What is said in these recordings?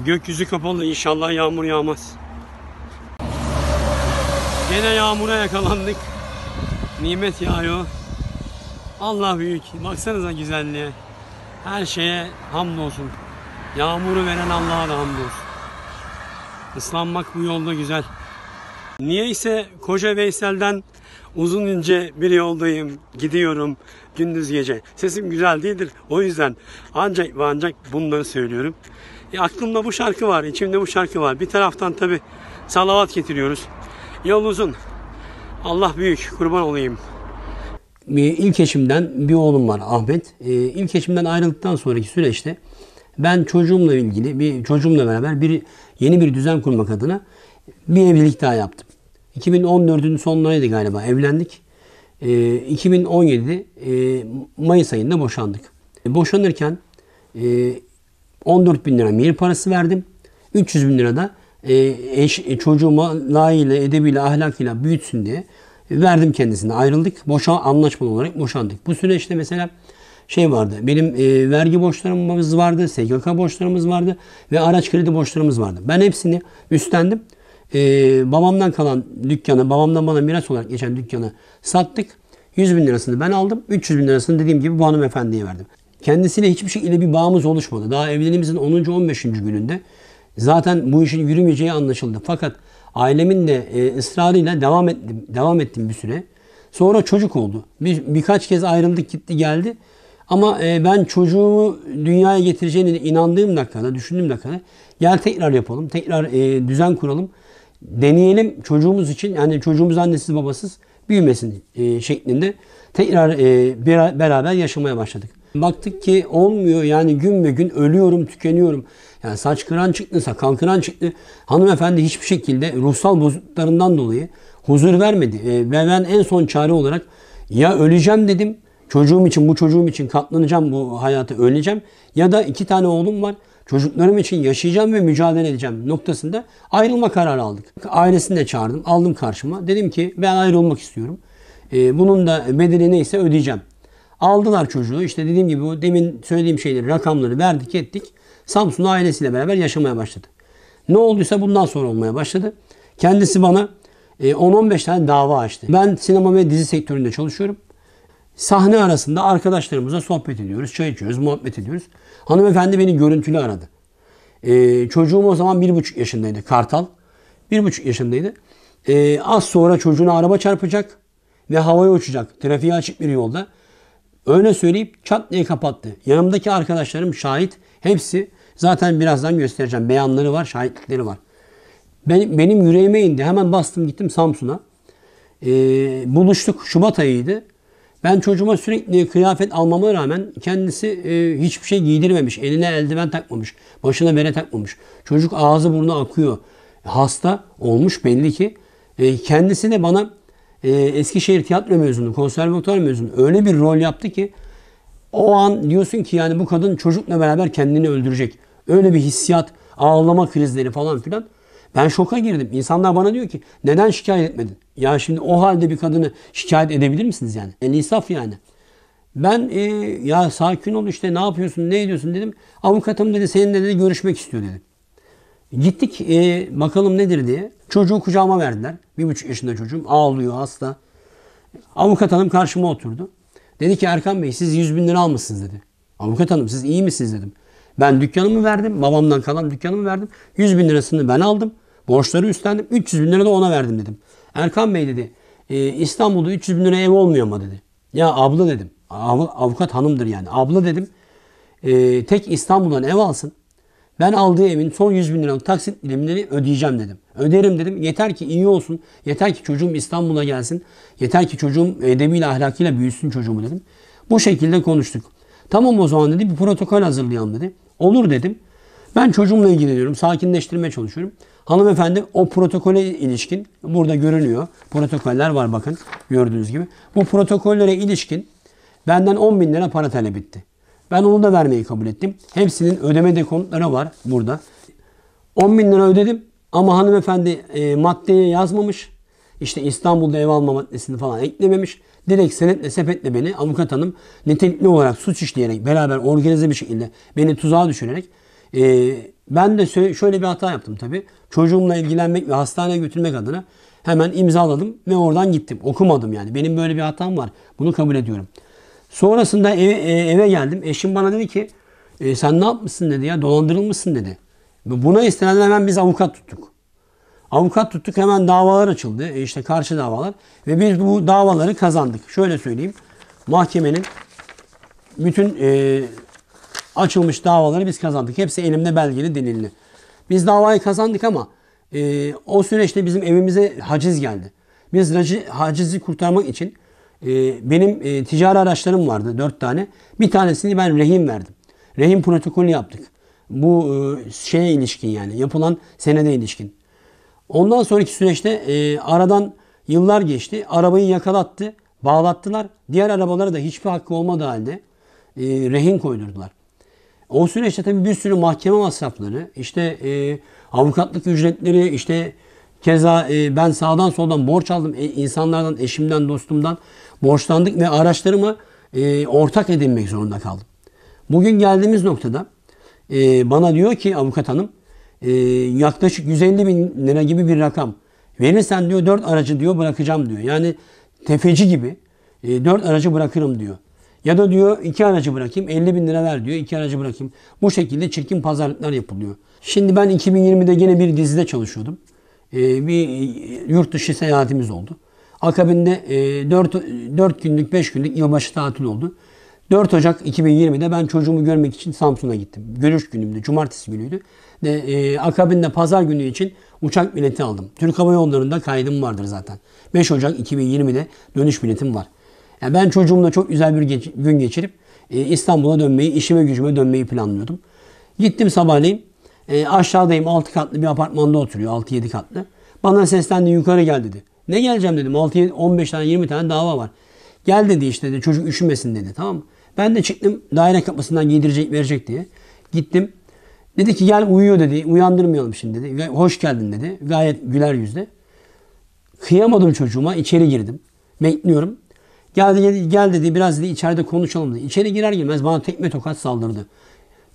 Gökyüzü kapalı, inşallah yağmur yağmaz. Gene yağmura yakalandık. Nimet yağıyor. Allah büyük. Baksanıza güzelliğe. Her şeye hamdolsun. Yağmuru veren Allah'a da hamdolsun. Islanmak bu yolda güzel. Niyeyse Koca Veysel'den uzun ince bir yoldayım. Gidiyorum gündüz gece. Sesim güzel değildir. O yüzden ancak ve ancak bunları söylüyorum. Aklımda bu şarkı var. İçimde bu şarkı var. Bir taraftan tabi salavat getiriyoruz. Yol uzun. Allah büyük. Kurban olayım. İlk eşimden bir oğlum var, Ahmet. İlk eşimden ayrıldıktan sonraki süreçte ben çocuğumla ilgili, çocuğumla beraber yeni bir düzen kurmak adına bir evlilik daha yaptım. 2014'ün sonlarıydı galiba, evlendik. 2017'de Mayıs ayında boşandık. Boşanırken 14 bin lira mihir parası verdim. 300 bin lira da çocuğuma layığıyla, edebiyle, ahlakıyla büyütsün diye verdim kendisine. Ayrıldık. Anlaşmalı olarak boşandık. Bu süreçte mesela vardı. Benim vergi borçlarımız vardı, SGK borçlarımız vardı ve araç kredi borçlarımız vardı. Ben hepsini üstlendim. Babamdan kalan dükkanı, babamdan bana miras olarak geçen dükkanı sattık. 100 bin lirasını ben aldım. 300 bin lirasını dediğim gibi bu hanımefendiye verdim. Kendisiyle hiçbir şekilde bir bağımız oluşmadı. Daha evliliğimizin 10. 15. gününde zaten bu işin yürümeyeceği anlaşıldı. Fakat ailemin de ısrarıyla devam ettim bir süre. Sonra çocuk oldu. Birkaç kez ayrıldık, gitti geldi. Ama ben çocuğumu dünyaya getireceğine inandığım dakikada, düşündüğüm dakikada gel tekrar yapalım, tekrar düzen kuralım, deneyelim çocuğumuz için. Yani çocuğumuz annesiz babasız büyümesin şeklinde tekrar beraber yaşamaya başladık. Baktık ki olmuyor, yani gün be gün ölüyorum, tükeniyorum. Yani saç kıran çıktı, sakal kıran çıktı. Hanımefendi hiçbir şekilde ruhsal bozukluklarından dolayı huzur vermedi. Ve ben en son çare olarak ya öleceğim dedim. Çocuğum için, bu çocuğum için katlanacağım, bu hayata öleceğim. Ya da 2 tane oğlum var. Çocuklarım için yaşayacağım ve mücadele edeceğim noktasında ayrılma kararı aldık. Ailesini de çağırdım, aldım karşıma. Dedim ki ben ayrılmak istiyorum. Bunun da bedeli neyse ödeyeceğim. Aldılar çocuğu. İşte dediğim gibi o demin söylediğim şeyleri, rakamları verdik ettik. Samsun'da ailesiyle beraber yaşamaya başladı. Ne olduysa bundan sonra olmaya başladı. Kendisi bana 10-15 tane dava açtı. Ben sinema ve dizi sektöründe çalışıyorum. Sahne arasında arkadaşlarımızla sohbet ediyoruz, çay içiyoruz, muhabbet ediyoruz. Hanımefendi beni görüntülü aradı. Çocuğum o zaman 1,5 yaşındaydı, Kartal. 1,5 yaşındaydı. Az sonra çocuğuna araba çarpacak ve havaya uçacak. Trafiğe açık bir yolda. Öyle söyleyip çat diye kapattı. Yanımdaki arkadaşlarım şahit. Hepsi zaten birazdan göstereceğim. Beyanları var, şahitlikleri var. Benim yüreğime indi. Hemen bastım gittim Samsun'a. Buluştuk. Şubat ayıydı. Ben çocuğuma sürekli kıyafet almama rağmen kendisi hiçbir şey giydirmemiş. Eline eldiven takmamış. Başına bere takmamış. Çocuk ağzı burnu akıyor. Hasta olmuş belli ki. Kendisi de bana Eskişehir tiyatro mezunu, konservatuvar mezunu öyle bir rol yaptı ki o an diyorsun ki yani bu kadın çocukla beraber kendini öldürecek. Öyle bir hissiyat, ağlama krizleri falan filan. Ben şoka girdim. İnsanlar bana diyor ki neden şikayet etmedin? Ya şimdi o halde bir kadını şikayet edebilir misiniz yani? İnsaf yani. Ben ya sakin ol işte, ne yapıyorsun, ne ediyorsun dedim. Avukatım dedi seninle dedi görüşmek istiyor dedi. Gittik bakalım nedir diye. Çocuğu kucağıma verdiler. 1,5 yaşında çocuğum. Ağlıyor, hasta. Avukat hanım karşıma oturdu. Dedi ki Erkan Bey siz 100 bin lira almışsınız dedi. Avukat hanım siz iyi misiniz dedim. Ben dükkanımı verdim. Babamdan kalan dükkanımı verdim. 100 bin lirasını ben aldım. Borçları üstlendim. 300 bin lira da ona verdim dedim. Erkan Bey dedi İstanbul'da 300 bin lira ev olmuyor mu dedi. Ya abla dedim. Avukat hanımdır yani. Abla dedim tek İstanbul'dan ev alsın. Ben aldığı evin son 100 bin liralık taksit dilimleri ödeyeceğim dedim. Öderim dedim. Yeter ki iyi olsun. Yeter ki çocuğum İstanbul'a gelsin. Yeter ki çocuğum edebiyle ahlakıyla büyüsün çocuğumu dedim. Bu şekilde konuştuk. Tamam o zaman dedi bir protokol hazırlayalım dedi. Olur dedim. Ben çocuğumla ilgileniyorum. Sakinleştirmeye çalışıyorum. Hanımefendi o protokole ilişkin burada görünüyor. Protokoller var bakın gördüğünüz gibi. Bu protokollere ilişkin benden 10 bin lira para talep etti. Ben onu da vermeyi kabul ettim. Hepsinin ödeme dekontları var burada. 10 bin lira ödedim ama hanımefendi maddeye yazmamış. İşte İstanbul'da ev alma maddesini falan eklememiş. Direkt senetle sepetle beni avukat hanım nitelikli olarak suç işleyerek beraber organize bir şekilde beni tuzağa düşürerek Ben de şöyle bir hata yaptım tabii. Çocuğumla ilgilenmek ve hastaneye götürmek adına hemen imzaladım ve oradan gittim. Okumadım yani. Benim böyle bir hatam var. Bunu kabul ediyorum. Sonrasında eve geldim. Eşim bana dedi ki sen ne yapmışsın dedi ya, dolandırılmışsın dedi. Buna istinaden hemen biz avukat tuttuk. Avukat tuttuk, hemen davalar açıldı. İşte karşı davalar. Ve biz bu davaları kazandık. Şöyle söyleyeyim. Mahkemenin bütün açılmış davaları biz kazandık. Hepsi elimde belgeli, delilli. Biz davayı kazandık ama o süreçte bizim evimize haciz geldi. Biz hacizi kurtarmak için benim ticari araçlarım vardı 4 tane. Bir tanesini ben rehin verdim. Rehin protokolü yaptık. Bu şeye ilişkin, yani yapılan senede ilişkin. Ondan sonraki süreçte aradan yıllar geçti. Arabayı yakalattı, bağlattılar. Diğer arabalara da hiçbir hakkı olmadığı halde rehin koydurdular. O süreçte tabii bir sürü mahkeme masrafları, işte avukatlık ücretleri, işte keza ben sağdan soldan borç aldım. İnsanlardan, eşimden, dostumdan borçlandık ve araçlarımı ortak edinmek zorunda kaldım. Bugün geldiğimiz noktada bana diyor ki avukat hanım, yaklaşık 150 bin lira gibi bir rakam verirsen diyor 4 aracı diyor bırakacağım diyor. Yani tefeci gibi 4 aracı bırakırım diyor. Ya da diyor 2 aracı bırakayım, 50 bin lira ver diyor, 2 aracı bırakayım. Bu şekilde çirkin pazarlıklar yapılıyor. Şimdi ben 2020'de gene bir dizide çalışıyordum. Bir yurt dışı seyahatimiz oldu. Akabinde 4 günlük 5 günlük yılbaşı tatil oldu. 4 Ocak 2020'de ben çocuğumu görmek için Samsun'a gittim. Görüş günümdü, cumartesi günüydü. Akabinde pazar günü için uçak bileti aldım. Türk Hava Yolları'nda kaydım vardır zaten. 5 Ocak 2020'de dönüş biletim var. Yani ben çocuğumla çok güzel bir gün geçirip İstanbul'a dönmeyi, işime gücüme dönmeyi planlıyordum. Gittim sabahleyin. Aşağıdayım, 6 katlı bir apartmanda oturuyor, 6-7 katlı. Bana seslendi, yukarı gel dedi. Ne geleceğim dedim, 15 tane 20 tane dava var. Gel dedi, işte dedi, çocuk üşümesin dedi, tamam mı? Ben de çıktım daire kapısından giydirecek verecek diye. Gittim. Dedi ki gel, uyuyor dedi, uyandırmayalım şimdi dedi. Hoş geldin dedi, gayet güler yüzle. Kıyamadım çocuğuma, içeri girdim. Bekliyorum. Gel dedi, biraz dedi içeride konuşalım dedi. İçeri girer girmez bana tekme tokat saldırdı.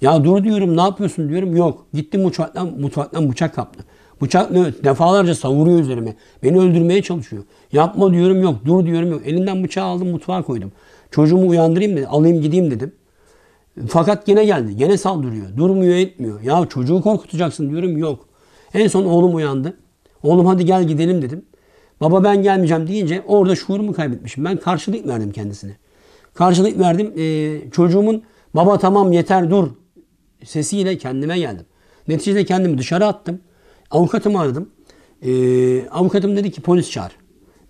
Ya dur diyorum, ne yapıyorsun diyorum. Yok. Gitti mutfaktan bıçak kaptı. Bıçakla defalarca savuruyor üzerime. Beni öldürmeye çalışıyor. Yapma diyorum, yok. Dur diyorum, yok. Elinden bıçağı aldım, mutfağa koydum. Çocuğumu uyandırayım dedi. Alayım gideyim dedim. Fakat gene geldi. Gene saldırıyor. Durmuyor, etmiyor. Ya çocuğu korkutacaksın diyorum, yok. En son oğlum uyandı. Oğlum hadi gel gidelim dedim. Baba ben gelmeyeceğim deyince orada şuurumu kaybetmişim. Ben karşılık verdim kendisine. Karşılık verdim. Çocuğumun baba tamam yeter dur sesiyle kendime geldim. Neticede kendimi dışarı attım. Avukatımı aradım. Avukatım dedi ki polis çağır.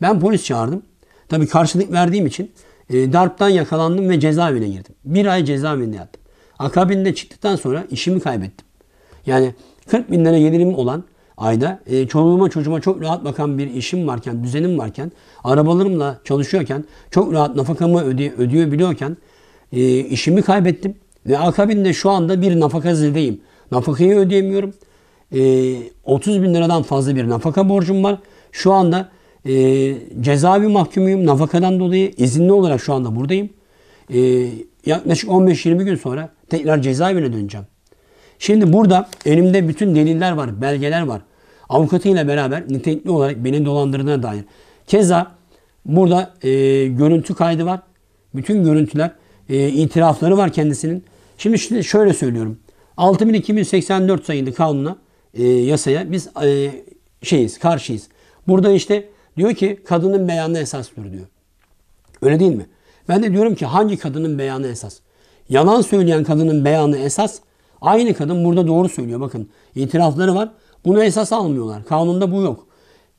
Ben polis çağırdım. Tabii karşılık verdiğim için darptan yakalandım ve cezaevine girdim. 1 ay cezaevinde yattım. Akabinde çıktıktan sonra işimi kaybettim. Yani 40 bin lira gelirim olan ayda çoluğuma çocuğuma çok rahat bakan bir işim varken, düzenim varken, arabalarımla çalışıyorken, çok rahat nafakamı ödeyebiliyorken işimi kaybettim. Ve akabinde şu anda bir nafaka zildeyim. Nafakayı ödeyemiyorum. 30 bin liradan fazla bir nafaka borcum var. Şu anda cezaevi mahkumuyum. Nafakadan dolayı izinli olarak şu anda buradayım. Yaklaşık 15-20 gün sonra tekrar cezaevine döneceğim. Şimdi burada elimde bütün deliller var, belgeler var. Avukatıyla beraber nitelikli olarak beni dolandırdığına dair. Keza burada görüntü kaydı var. Bütün görüntüler, itirafları var kendisinin. Şimdi şöyle söylüyorum. 6284 sayılı kanuna, yasaya biz karşıyız. Burada işte diyor ki kadının beyanı esastır diyor. Öyle değil mi? Ben de diyorum ki hangi kadının beyanı esas? Yalan söyleyen kadının beyanı esas. Aynı kadın burada doğru söylüyor. Bakın itirafları var. Bunu esas almıyorlar. Kanunda bu yok.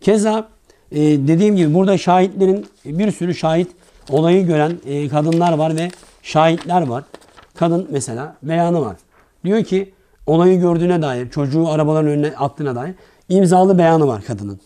Keza dediğim gibi burada şahitlerin, bir sürü şahit, olayı gören kadınlar var ve şahitler var. Kadın mesela beyanı var. Diyor ki olayı gördüğüne dair, çocuğu arabaların önüne attığına dair imzalı beyanı var kadının.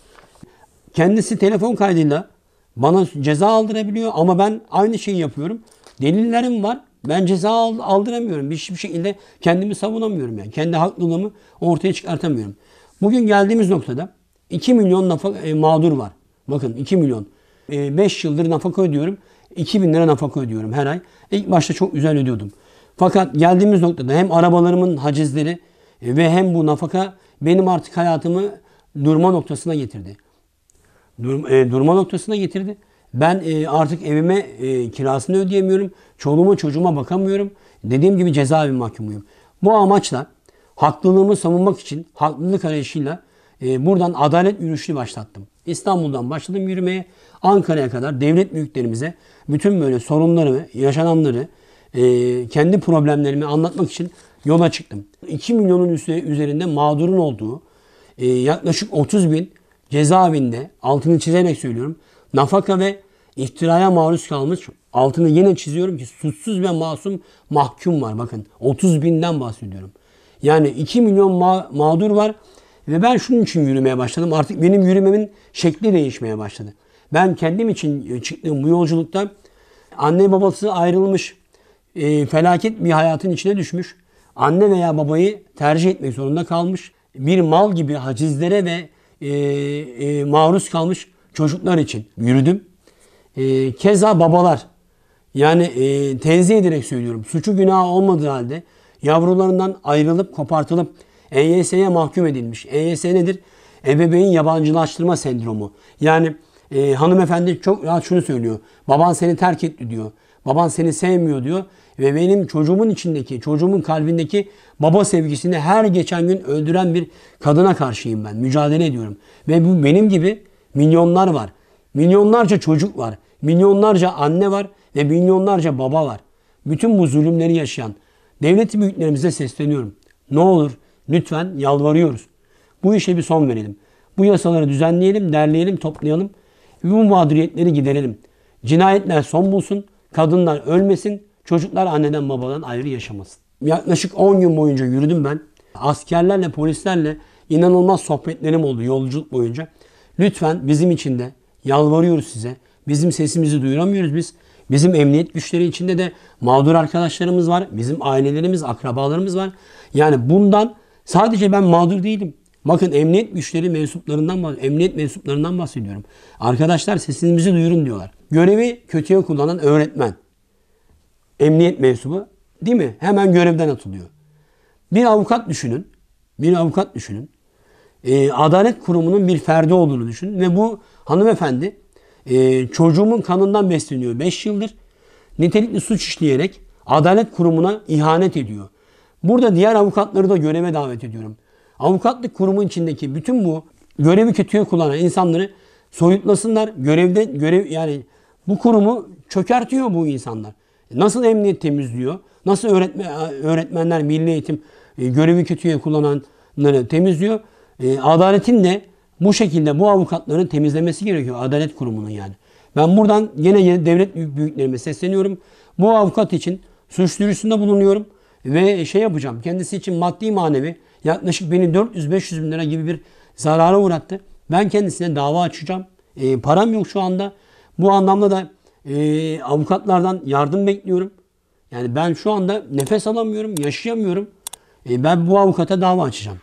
Kendisi telefon kaydıyla bana ceza aldırabiliyor ama ben aynı şeyi yapıyorum. Delillerim var. Ben ceza aldıramıyorum. Hiçbir şekilde kendimi savunamıyorum yani. Kendi haklılığımı ortaya çıkartamıyorum. Bugün geldiğimiz noktada 2 milyon mağdur var. Bakın 2 milyon. 5 yıldır nafaka ödüyorum. 2 bin lira nafaka ödüyorum her ay. İlk başta çok güzel ödüyordum. Fakat geldiğimiz noktada hem arabalarımın hacizleri Ve hem bu nafaka benim artık hayatımı durma noktasına getirdi. Durma noktasına getirdi. Ben artık evime kirasını ödeyemiyorum. Çoluğuma çocuğuma bakamıyorum. Dediğim gibi cezaevi mahkumuyum. Bu amaçla haklılığımı savunmak için haklılık arayışıyla buradan adalet yürüyüşünü başlattım. İstanbul'dan başladım yürümeye. Ankara'ya kadar devlet büyüklerimize bütün böyle sorunları, yaşananları, kendi problemlerimi anlatmak için yola çıktım. 2 milyonun üzerinde mağdurun olduğu, yaklaşık 30 bin cezaevinde, altını çizerek söylüyorum, nafaka ve iftiraya maruz kalmış, altını yine çiziyorum ki suçsuz ve masum mahkum var. Bakın 30 binden bahsediyorum. Yani 2 milyon mağdur var ve ben şunun için yürümeye başladım. Artık benim yürümemin şekli değişmeye başladı. Ben kendim için çıktığım bu yolculukta anne babası ayrılmış, felaket bir hayatın içine düşmüş, anne veya babayı tercih etmek zorunda kalmış, bir mal gibi hacizlere ve maruz kalmış çocuklar için yürüdüm. Keza babalar, yani tenzih ederek söylüyorum, suçu günahı olmadığı halde yavrularından ayrılıp kopartılıp EYS'ye mahkum edilmiş. EYS nedir? Ebeveyn yabancılaştırma sendromu. Yani hanımefendi çok rahat şunu söylüyor. Baban seni terk etti diyor. Baban seni sevmiyor diyor. Ve benim çocuğumun içindeki, çocuğumun kalbindeki baba sevgisini her geçen gün öldüren bir kadına karşıyım ben. Mücadele ediyorum. Ve bu benim gibi milyonlar var. Milyonlarca çocuk var. Milyonlarca anne var ve milyonlarca baba var. Bütün bu zulümleri yaşayan devlet büyüklerimize sesleniyorum. Ne olur lütfen yalvarıyoruz. Bu işe bir son verelim. Bu yasaları düzenleyelim, derleyelim, toplayalım ve bu mağduriyetleri giderelim. Cinayetler son bulsun, kadınlar ölmesin, çocuklar anneden babadan ayrı yaşamasın. Yaklaşık 10 gün boyunca yürüdüm ben. Askerlerle, polislerle inanılmaz sohbetlerim oldu yolculuk boyunca. Lütfen bizim için de yalvarıyoruz size. Bizim sesimizi duyuramıyoruz biz. Bizim emniyet güçleri içinde de mağdur arkadaşlarımız var. Bizim ailelerimiz, akrabalarımız var. Yani bundan sadece ben mağdur değilim. Bakın emniyet güçleri emniyet mensuplarından bahsediyorum. Arkadaşlar sesimizi duyurun diyorlar. Görevi kötüye kullanan öğretmen, emniyet mensubu değil mi? Hemen görevden atılıyor. Bir avukat düşünün. Adalet kurumunun bir ferdi olduğunu düşünün. Ve bu hanımefendi çocuğumun kanından besleniyor 5 yıldır. Nitelikli suç işleyerek adalet kurumuna ihanet ediyor. Burada diğer avukatları da göreve davet ediyorum. Avukatlık kurumu içindeki bütün bu görevi kötüye kullanan insanları soyutlasınlar. Yani bu kurumu çökertiyor bu insanlar. Nasıl emniyet temizliyor? Nasıl öğretmenler, milli eğitim görevi kötüye kullananları temizliyor? Adaletin de bu şekilde bu avukatları temizlemesi gerekiyor. Adalet kurumunun yani. Ben buradan yine devlet büyüklerime sesleniyorum. Bu avukat için suç duyurusunda bulunuyorum. Ve yapacağım. Kendisi için maddi manevi yaklaşık beni 400-500 bin lira gibi bir zarara uğrattı. Ben kendisine dava açacağım. Param yok şu anda. Bu anlamda da avukatlardan yardım bekliyorum. Yani ben şu anda nefes alamıyorum, yaşayamıyorum. Ben bu avukata dava açacağım.